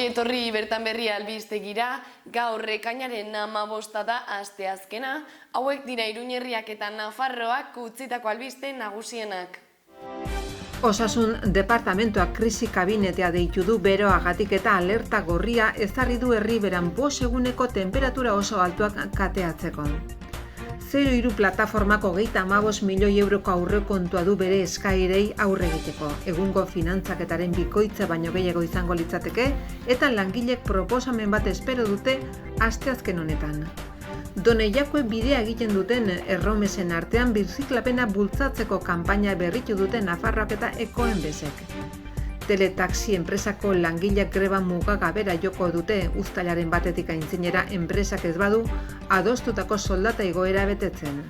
Ongi etorri bertan berri albistegira, gaur ekainaren 15 da asteazkena, hauek dira Iruñerriak eta Nafarroak utzitako albiste nagusienak. Osasun departamentoak krisi kabinetea deitu du beroagatik eta alerta gorria ezarri du herriberan 5 eguneko tenperatura oso altuak kateatzeko. 03 plataformako 35 milioi euroko aurrekontua du bere eskaerei aurre egiteko. Egungo finantzaketaren bikoitza baino gehiago izango litzateke eta langilek proposamen bat espero dute asteazken honetan. Doneiakue bidea egiten duten erromesen artean birziklapena bultzatzeko kanpaina berritu dute Nafarroak eta Ecoembesek. Teletaxi enpresako langileak greba mugagabera joko dute uztailaren batetik aintzinera enpresak ez badu adostutako soldata igoera betetzen.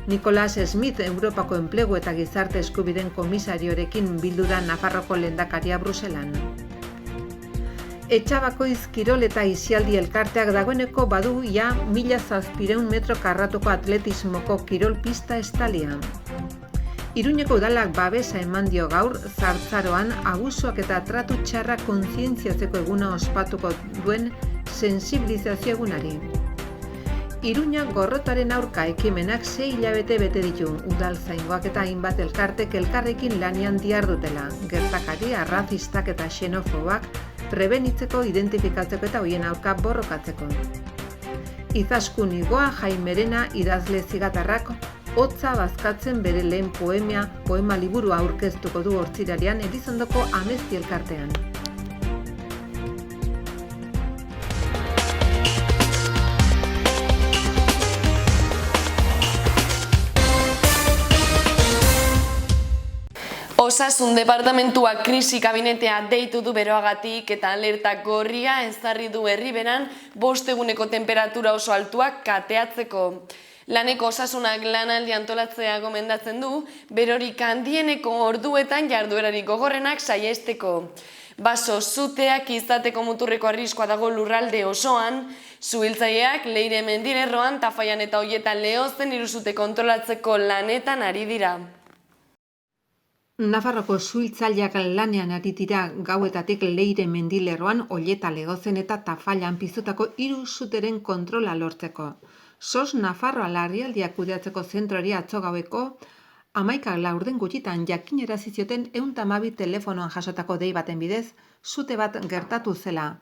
Nicolas Smith Europako Enplegu eta Gizarte Eskubideen komisariorekin bildu da Nafarroko lehendakaria Bruselan. Etxabakoiz kirol eta aisialdi elkarteak dagoeneko badu ia 1700 metro karratuko atletismoko kirol pista estalia. Iruñeko udalak babesa eman dio gaur Zartzaroan abusuak eta tratu txarra kontzientziatzeko eguna ospatuko duen sensibilizazio egunari. Iruña gorrotaren aurka ekimenak 6 hilabete bete ditu, udaltzaingoak eta hainbat elkartek elkarrekin lanean dihardutela, gertakari arrazistak eta xenofobak prebenitzeko, identifikatzeko eta hoien aurka borrokatzeko. Izaskun Igoa Jaimerena idazle zigatarrak hotza bazkatzen bere lehen poema liburua aurkeztuko du Hortzirarian Elizondoko Amezti elkartean. Osasun departamentuak krisi kabinetea deitu du beroagatik eta alerta gorria ezarri du herriberan 5 eguneko tenperatura oso altuak kateatzeko. Laneko osasunak lanaldi antolatzea gomendatzen du, berorik handieneko orduetan jarduerarik gogorrenak saihesteko. Baso zuteak izateko muturreko arriskoa dago lurralde osoan, suhiltzaileak Leire mendilerroan, Tafallan eta Oietan Leozen iruzute kontrolatzeko lanetan ari dira. Nafarroko suhiltzaileak lanean ari dira gauetatik Leire mendilerroan, Oieta Leozen eta Tafallan piztutako iruzuteren kontrola lortzeko. SOS Nafarroa larrialdiak kudeatzeko zentroari atzo gaueko 11 laurden gutxitan jakinarazi zioten 112 telefonoan jasotako dei baten bidez sute bat gertatu zela.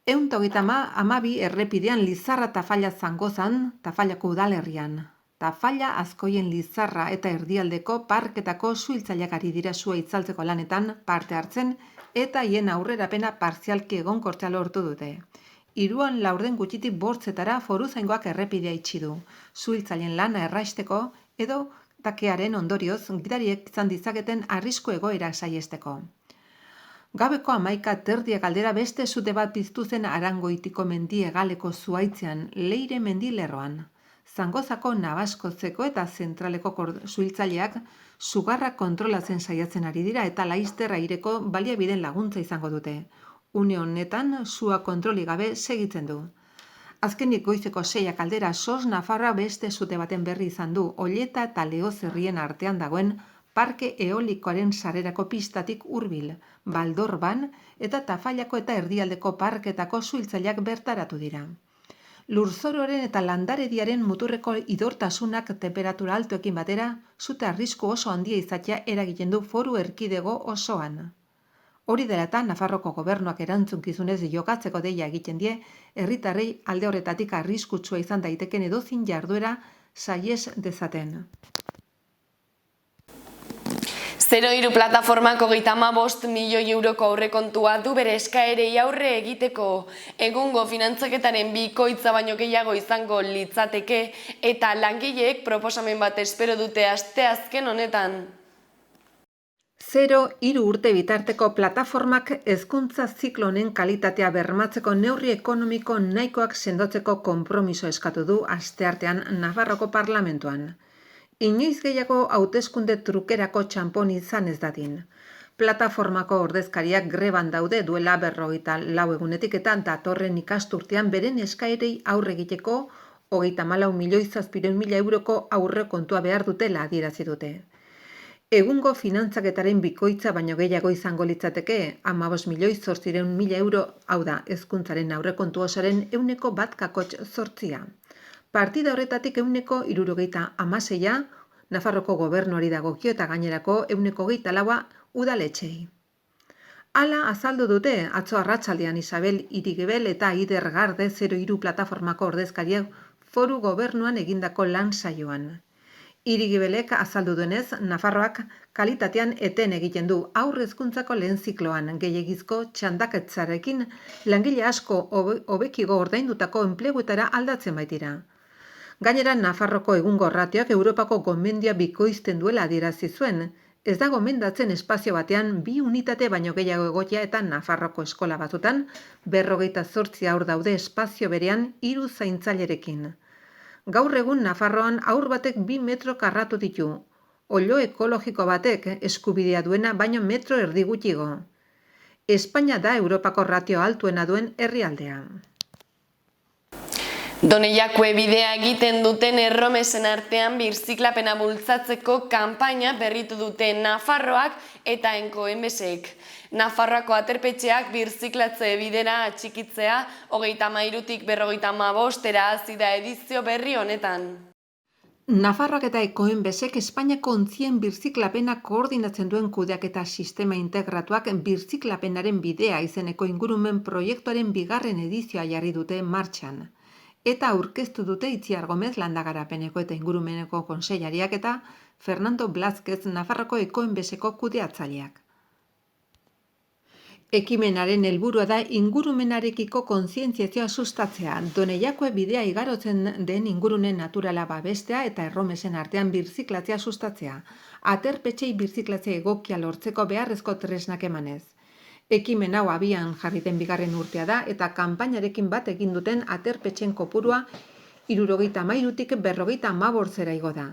132 errepidean Lizarra Tafalla Zangozan, Tafallako udalerrian. Tafalla Azkoien Lizarra eta erdialdeko parketako suhiltzaileak ari dira sua itzaltzeko lanetan parte hartzen eta hien aurrerapena partzialki egonkortzea lortu dute. 3 laurden gutxitik 5 foruzaingoak errepidea itxi du. Suhiltzaileen lana erraisteko edo takearen ondorioz gidariek izan dizaketen arrisku egoera saihesteko. Gaueko 11:30 aldera beste sute bat piztu zen Arangoitiko mendi hegaleko zuhaitzean Leire mendilerroan. Zangozako Nabaskozeko eta zentraleko suhiltzaileak sugarra kontrolatzen saiatzen ari dira eta laizter aireko baliabideen laguntza izango dute. Une honetan sua kontroli gabe segitzen du. Azkenik goizeko 6 aldera SOS Nafarroa beste sute baten berri izan du Oieta eta Leoz herrien artean dagoen parke eolikoaren sarerako pistatik hurbil, Baldorban eta Tafallako eta erdialdeko parketako suhiltzaileak bertaratu dira. Lurzoroaren eta landarediaren muturreko idortasunak tenperatura altuekin batera sute arrisku oso handia izatea eragiten du foru erkidego osoan. Hori dela eta Nafarroko gobernuak erantzunkizunez jokatzeko deia egiten die, herritarrei alde horretatik arriskutsua izan daiteken edozein jarduera saihes dezaten. 03 plataformak 35 milioi euroko aurrekontua du bere eskaerei aurre egiteko. Egungo finantzaketaren bikoitza baino gehiago izango litzateke eta langileek proposamen bat espero dute asteazken honetan. 03 urte bitarteko plataformak hezkuntza ziklo honen kalitatea bermatzeko neurri ekonomiko nahikoak sendotzeko konpromiso eskatu du asteartean Nafarroko parlamentuan. Inoiz gehiago hauteskunde trukerako txanpon izan ez dadin. Plataformako ordezkariak greban daude duela 54 egunetik eta datorren ikasturtean beren eskaerei aurre egiteko 34 milioi 700.000 euroko aurrekontua behar dutela adierazi dute. Egungo finantzaketaren bikoitza baino gehiago izango litzateke, 15.800.000 euro, hau da, hezkuntzaren aurrekontu osaren 1,8%. Partida horretatik 1,76 Nafarroko gobernuari dagokio eta gainerako 1,24 udaletxeei. Hala azaldu dute atzo arratsaldean Isabel Irigebel eta Ider Garde 03 plataformako ordezkariek foru gobernuan egindako lan saioan. Irigebelek azaldu duenez, Nafarroak kalitatean eten egiten du haur hezkuntzako lehen zikloan gehiegizko txandaketzarekin langile asko hobekigo ordaindutako enpleguetara aldatzen baitira. Gainera, Nafarroko egungo ratioak Europako gomendioa bikoizten duela adierazi zuen. Ez da gomendatzen espazio batean 2 unitate baino gehiago egotea eta Nafarroko eskola batzutan 58 haur daude espazio berean 3 zaintzailerekin. Gaur egun Nafarroan haur batek 2 metro karratu ditu. Oilo ekologiko batek eskubidea duena baino metro erdi gutxigo. Espainia da Europako ratio altuena duen herrialdea. Donejakue bidea egiten duten erromesen artean birziklapena bultzatzeko kanpaina berritu dute Nafarroak eta Enkoenbesek. Nafarroako aterpetxeak birziklatze bidera atxikitzea 33tik 55era hasi da edizio berri honetan. Nafarroak eta Enkoenbesek Espainiako ontzien birziklapena koordinatzen duen kudeaketa sistema integratuak birziklapenaren bidea izeneko ingurumen proiektuaren 2. edizioa jarri dute martxan. Eta aurkeztu dute Itziar Gomez Landagarapeneko eta Ingurumeneko konseilariak eta Fernando Blázquez Nafarroko Enkoenbeseko kudeatzaileak. Ekimenaren helburua da ingurumenarekiko kontzientziazioa sustatzea, Donejakue bidea igarotzen den ingurune naturala babestea eta erromesen artean birziklatzea sustatzea, aterpetxei birziklatzea egokia lortzeko beharrezko tresnak emanez. Ekimen hau abian jarri den 2. urtea da eta kanpainarekin bat egin duten aterpetxen kopurua 73tik 55era igo da.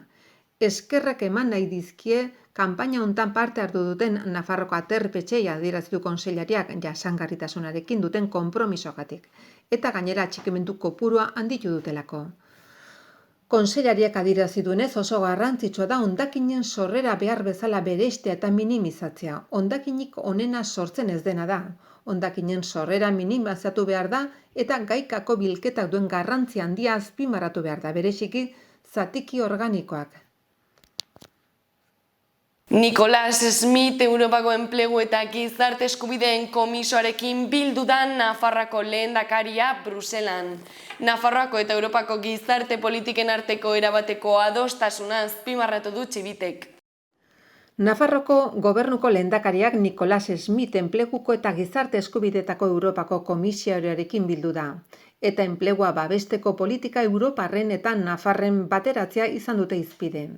Eskerrak eman nahi dizkie kanpaina hontan parte hartu duten Nafarroko aterpetxei adierazi du kontseilariak jasangarritasunarekin duten konpromisoagatik eta gainera atxikimendu kopurua handitu dutelako. Kontseilariak adierazi duenez oso garrantzitsua da hondakinen sorrera behar bezala bereiztea eta minimizatzea. Hondakinik onena sortzen ez dena da. Hondakinen sorrera minimizatu behar da eta gaikako bilketak duen garrantzi handia azpimarratu behar da, bereziki zatiki organikoak. Nicolas Smith Europako Enplegu eta Gizarte Eskubideen Komisioarekin bildu da Nafarroako lehendakaria Bruselan. Nafarroako eta Europako gizarte politiken arteko erabateko adostasuna azpimarratu du Txibitek. Nafarroko gobernuko lehendakariak Nicolas Smith Enpleguko eta Gizarte Eskubideetako Europako Komisioarekin bildu da. Eta enplegua babesteko politika Europarren eta Nafarren bateratzea izan dute hizpide.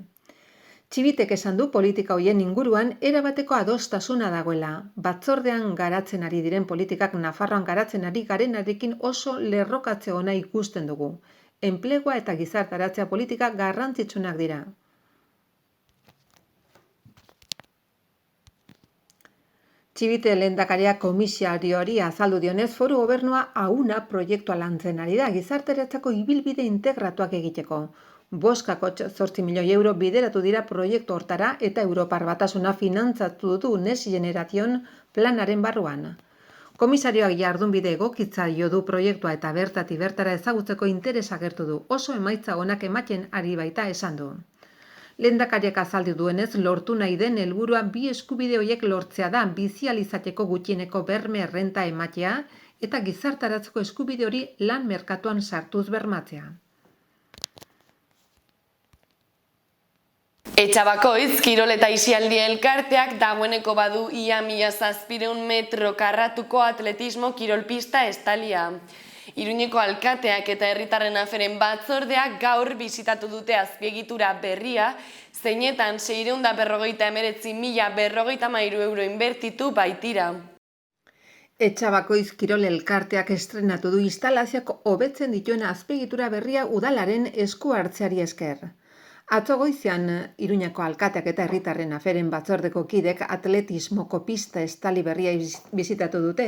Txibitek esan du politika hoien inguruan erabateko adostasuna dagoela. Batzordean garatzen ari diren politikak Nafarroan garatzen ari garenarekin oso lerrokatze ona ikusten dugu. Enplegua eta gizartaratzea politika garrantzitsunak dira. Txibite lehendakaria komisarioari azaldu dionez, foru gobernua AUNA proiektua lantzen ari da gizarteratzeko ibilbide integratuak egiteko. 5,8 milioi euro bideratu dira proiektu hortara eta Europar Batasuna finantzatu du Next Generation planaren barruan. Komisarioak jardunbide egokitza jo du proiektua eta bertatik bertara ezagutzeko interesa agertu du, oso emaitza onak ematen ari baita esan du. Lehendakariak azaldu duenez, lortu nahi den helburua 2 eskubide horiek lortzea da bizi ahal izateko gutxieneko berme errenta ematea eta gizartaratzeko eskubide hori lan merkatuan sartuz bermatzea. Etxabakoitz, kirol eta aisialdi elkarteak dagoeneko badu ia 1.700 metro karratuko atletismo kirolpista estalia. Iruñeko alkateak eta herritarren aferen batzordeak gaur bisitatu dute azpiegitura berria, zeinetan 649.053 euro inbertitu baitira. Etxabakoitz kirol elkarteak estrenatu du instalazioak hobetzen dituen azpiegitura berria udalaren esku hartzeari esker. Atzo goizean Iruñako alkateak eta herritarren aferen batzordeko kidek atletismoko pista estali berria bisitatu dute,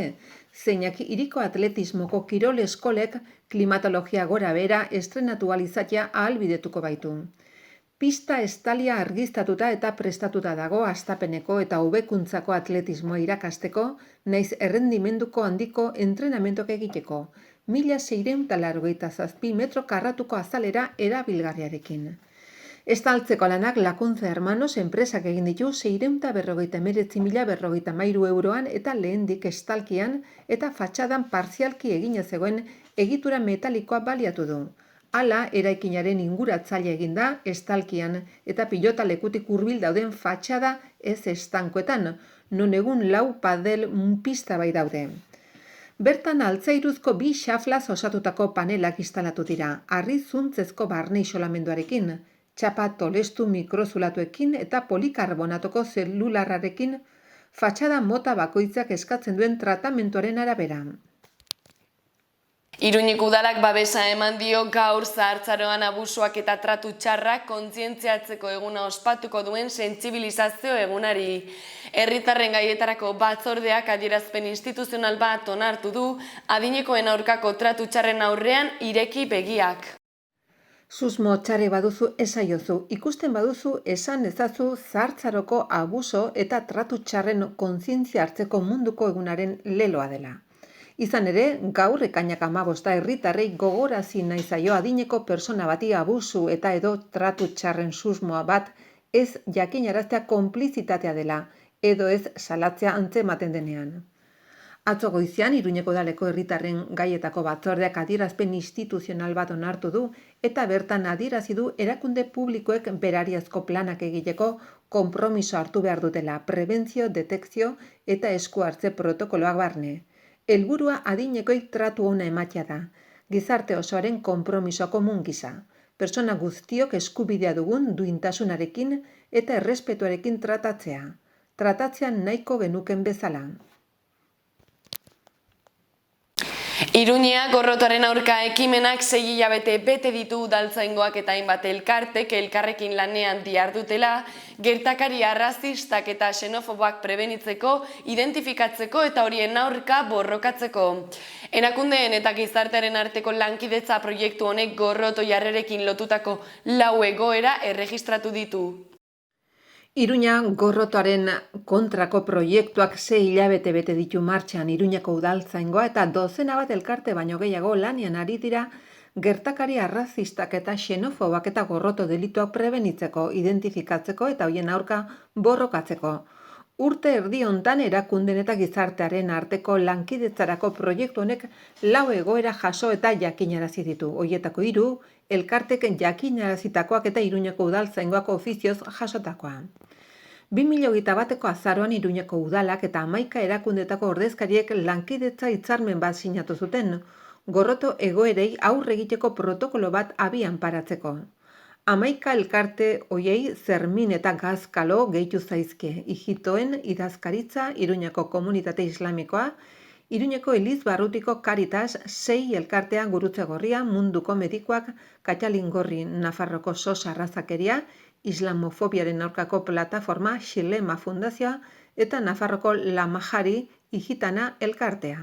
zeinak hiriko atletismoko kirol eskolek klimatologia gora bera estrenatu ahal izatea ahalbidetuko baitu. Pista estalia argiztatuta eta prestatuta dago hastapeneko eta hobekuntzako atletismoa irakasteko, naiz errendimenduko handiko entrenamentok egiteko, 1687 metro karratuko azalera erabilgarriarekin. Estaltzeko lanak Lakuntza Hermanos enpresak egin ditu 659.053 euroan eta lehendik estalkian eta fatxadan partzialki egina zegoen egitura metalikoa baliatu du. Hala, eraikinaren inguratzaile egin da estalkian eta pilota lekutik hurbil dauden fatxada ez estankoetan, non egun 4 padel pista bai daude. Bertan altzairuzko 2 xaflaz osatutako panelak instalatu dira, harri zuntzezko barne isolamenduarekin, txapa tolestu mikrozulatuekin eta polikarbonatoko zelularrarekin fatxada mota bakoitzak eskatzen duen tratamentuaren arabera. Iruñeko udalak babesa eman dio gaur zahartzaroan abusuak eta tratu txarrak kontzientziatzeko eguna ospatuko duen sentsibilizazio egunari. Herritarren gaietarako batzordeak adierazpen instituzional bat onartu du, adinekoen aurkako tratu txarren aurrean ireki begiak. Susmo txarre baduzu esaiozu, ikusten baduzu esan ezazu zahartzaroko abuso eta tratu txarren kontzientzia hartzeko munduko egunaren leloa dela. Izan ere, gaur ekainak 15 herritarrei gogorazi nahi zaio adineko persona bati abusu eta edo tratu txarren susmoa bat ez jakinaraztea konplizitatea dela, edo ez salatzea antzematen denean. Atzo goizean Iruñeko udaleko herritarren gaietako batzordeak adierazpen instituzional bat onartu du eta bertan adierazi du erakunde publikoek berariazko planak egiteko konpromiso hartu behar dutela, prebentzio, detekzio eta esku hartze protokoloak barne. Helburua adinekoik tratu ona ematea da, gizarte osoaren konpromiso komun gisa, pertsona guztiok eskubidea dugun duintasunarekin eta errespetuarekin tratatzea nahiko genuken bezala. Iruñea gorrotoaren aurka ekimenak 6 hilabete bete ditu udaltzaingoak eta hainbat elkartek elkarrekin lanean dihardutela, gertakari arrazistak eta xenofoboak prebenitzeko, identifikatzeko eta horien aurka borrokatzeko. Erakundeen eta gizartearen arteko lankidetza proiektu honek gorroto jarrerekin lotutako 4 egoera erregistratu ditu. Iruña gorrotoaren kontrako proiektuak 6 hilabete bete ditu martxan Iruñeko udaltzaingoa eta dozena bat elkarte baino gehiago lanean ari dira gertakari arrazistak eta xenofobak eta gorroto delituak prebenitzeko, identifikatzeko eta hoien aurka borrokatzeko. Urte erdi hontan erakunden eta gizartearen arteko lankidetzarako proiektu honek 4 egoera jaso eta jakinarazi ditu. Hoietako 3 elkartek jakinarazitakoak eta Iruñeko udaltzaingoako ofizioz jasotakoa. 2021ko azaroan Iruñeko udalak eta 11 erakundetako ordezkariek lankidetza hitzarmen bat sinatu zuten, gorroto egoerei aurre egiteko protokolo bat abian paratzeko. 11 elkarte hoiei Zermin eta Gazkalo gehitu zaizkie, Ijitoen idazkaritza, Iruñeko komunitate islamikoa, Iruñeko Elizbarrutiko Caritas, 6 elkartea Gurutze Gorria, Munduko Medikoak, Katxalingorri Nafarroko SOS Arrazakeria, Islamofobiaren aurkako plataforma Xilema Fundazioa eta Nafarroko Lamajari Ijitana elkartea.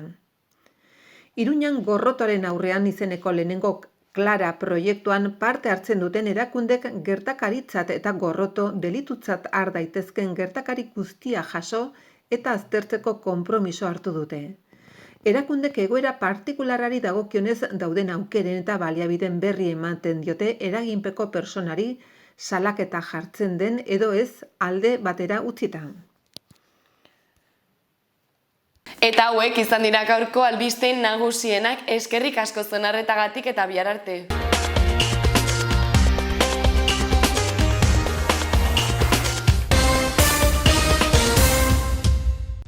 Iruñan gorrotoaren aurrean izeneko lehenengo Klara proiektuan parte hartzen duten erakundek gertakaritzat eta gorroto delitutzat har daitezken gertakari guztia jaso eta aztertzeko konpromiso hartu dute. Erakundek egoera partikularrari dagokionez dauden aukeren eta baliabideen berri ematen diote eraginpeko personari salaketa jartzen den edo ez alde batera utzita. Eta hauek izan dira gaurko albiste nagusienak, eskerrik asko zuen arretagatik eta bihar arte.